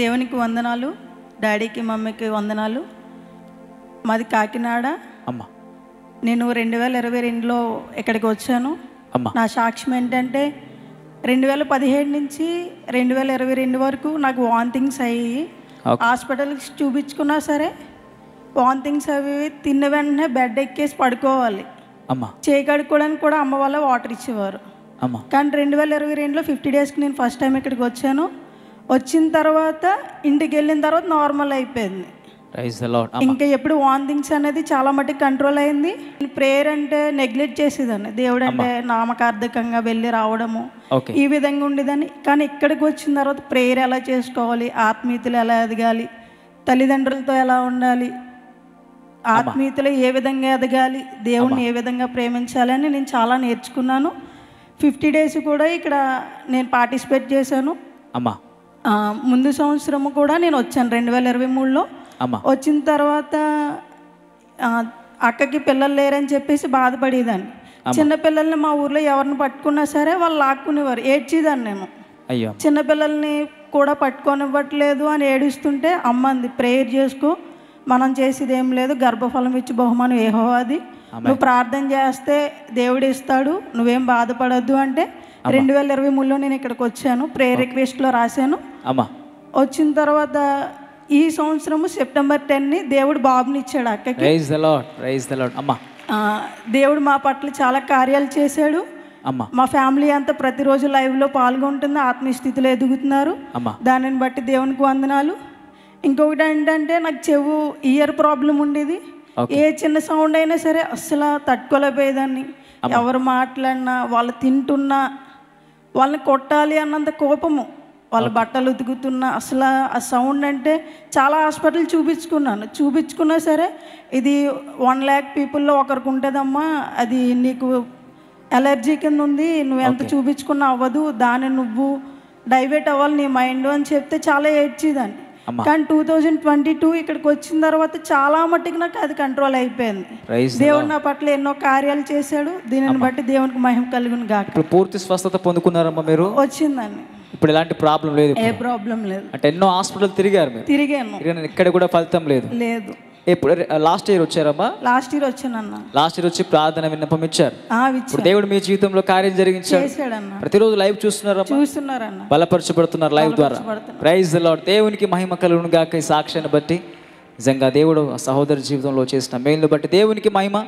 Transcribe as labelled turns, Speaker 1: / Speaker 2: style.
Speaker 1: దేవునికి వందనాలు, డాడీకి మమ్మీకి వందనాలు. మాది కాకినాడ
Speaker 2: అమ్మ.
Speaker 1: నేను 2022లో ఇక్కడికి వచ్చాను. నా సాక్ష్యం ఏంటంటే 2017 నుంచి 2022 వరకు నాకు వాంతింగ్స్ అయ్యి హాస్పిటల్కి చూపించుకున్నా సరే వాంతింగ్స్ అవి తిన్న వెంటనే బెడ్ ఎక్కేసి పడుకోవాలి. చేయి కడుక్కోవడానికి కూడా అమ్మ వాళ్ళ వాటర్ ఇచ్చేవారు. కానీ 2022లో 50 డేస్కి నేను ఫస్ట్ టైం ఇక్కడికి వచ్చాను. వచ్చిన తర్వాత ఇంటికి వెళ్ళిన తర్వాత నార్మల్ అయిపోయింది. ఇంకా ఎప్పుడు వాంతింగ్స్ అనేది చాలా మటుకు కంట్రోల్ అయింది. ప్రేయర్ అంటే నెగ్లెక్ట్ చేసేదాన్ని. దేవుడు అంటే నామకార్థకంగా వెళ్ళి రావడము ఈ విధంగా ఉండేదాన్ని. కానీ ఇక్కడికి వచ్చిన తర్వాత ప్రేయర్ ఎలా చేసుకోవాలి, ఆత్మీయతలు ఎలా ఎదగాలి, తల్లిదండ్రులతో ఎలా ఉండాలి, ఆత్మీయతలు ఏ విధంగా ఎదగాలి, దేవుణ్ణి ఏ విధంగా ప్రేమించాలి అని నేను చాలా నేర్చుకున్నాను. 50 డేస్ కూడా ఇక్కడ నేను పార్టిసిపేట్ చేశాను. ముందు సంవత్సరము కూడా నేను వచ్చాను 2023లో. వచ్చిన తర్వాత అక్కకి పిల్లలు లేరని చెప్పేసి బాధపడేదాన్ని. చిన్నపిల్లల్ని మా ఊర్లో ఎవరిని పట్టుకున్నా సరే వాళ్ళు లాక్కునేవారు. ఏడ్చేదాన్ని నేను. చిన్నపిల్లల్ని కూడా పట్టుకొనివ్వట్లేదు అని ఏడుస్తుంటే అమ్మ అంది, ప్రేయర్ చేసుకో, మనం చేసేది ఏం లేదు, గర్భఫలం ఇచ్చి బహుమానం యెహోవాది, నువ్వు ప్రార్థన చేస్తే దేవుడు ఇస్తాడు, నువ్వేం బాధపడద్దు అంటే 2023లో నేను ఇక్కడికి వచ్చాను. ప్రేయర్ రిక్వెస్ట్లో రాశాను. వచ్చిన తర్వాత ఈ సంవత్సరము సెప్టెంబర్ 10ని దేవుడు బాబుని ఇచ్చాడు అక్కకి. దేవుడు మా పట్ల చాలా కార్యాలు చేశాడు. మా ఫ్యామిలీ అంతా ప్రతిరోజు లైవ్లో పాల్గొంటుంది, ఆత్మీయ స్థితిలో ఎదుగుతున్నారు. దానిని బట్టి దేవునికి వందనాలు. ఇంకొకటి ఏంటంటే నాకు చెవు ఇయర్ ప్రాబ్లం ఉండేది. ఏ చిన్న సౌండ్ అయినా సరే అస్సలు తట్టుకోలేకపోయేదాన్ని. ఎవరు మాట్లాడినా, వాళ్ళు తింటున్నా, వాళ్ళని కొట్టాలి అన్నంత కోపము, వాళ్ళ బట్టలు ఉతుకుతున్నా అసలు ఆ సౌండ్ అంటే చాలా హాస్పిటల్ చూపించుకున్నా సరే ఇది 1 lakh పీపుల్లో ఒకరికి ఉంటుందమ్మా, అది నీకు ఎలర్జీ కింద ఉంది, నువ్వు ఎంత చూపించుకున్నా అవ్వదు, దాన్ని నువ్వు డైవర్ట్ అవ్వాలి నీ మైండ్ అని చెప్తే చాలా ఏడ్చేదాన్ని. కానీ 2022 ఇక్కడికి వచ్చిన తర్వాత చాలా మట్టుకు నాకు అది కంట్రోల్ అయిపోయింది. దేవుడు నా పట్ల ఎన్నో కార్యాలు చేశాడు. దీనిని బట్టి దేవునికి మహిమ కలుగును గాక.
Speaker 2: పూర్తి స్వస్థత పొందుకున్నారమ్మా మీరు?
Speaker 1: వచ్చిందండి.
Speaker 2: ఇప్పుడు ఎలాంటి ప్రాబ్లం లేదు?
Speaker 1: ఏ ప్రాబ్లం లేదు.
Speaker 2: అంటే ఎన్నో హాస్పిటల్ తిరిగాను. ఇక్కడ కూడా ఫలితం లేదు. ఇప్పుడు లాస్ట్ ఇయర్ వచ్చారమ్మా?
Speaker 1: లాస్ట్ ఇయర్ వచ్చానన్న.
Speaker 2: లాస్ట్ ఇయర్ వచ్చి ప్రార్థన విన్నపం ఇచ్చారు. ఇప్పుడు దేవుడు మీ జీవితంలో కార్యం జరిగించాడు. ప్రతిరోజు లైవ్ చూస్తున్నారన్న, బలపరచబడుతున్నారు లైవ్ ద్వారా. Praise the lord. దేవునికి మహిమ కలుగును గాక. ఈ సాక్ష్యాన్ని బట్టి నిజంగా దేవుడు సహోదరి జీవితంలో చేసిన మేలును బట్టి దేవునికి మహిమ.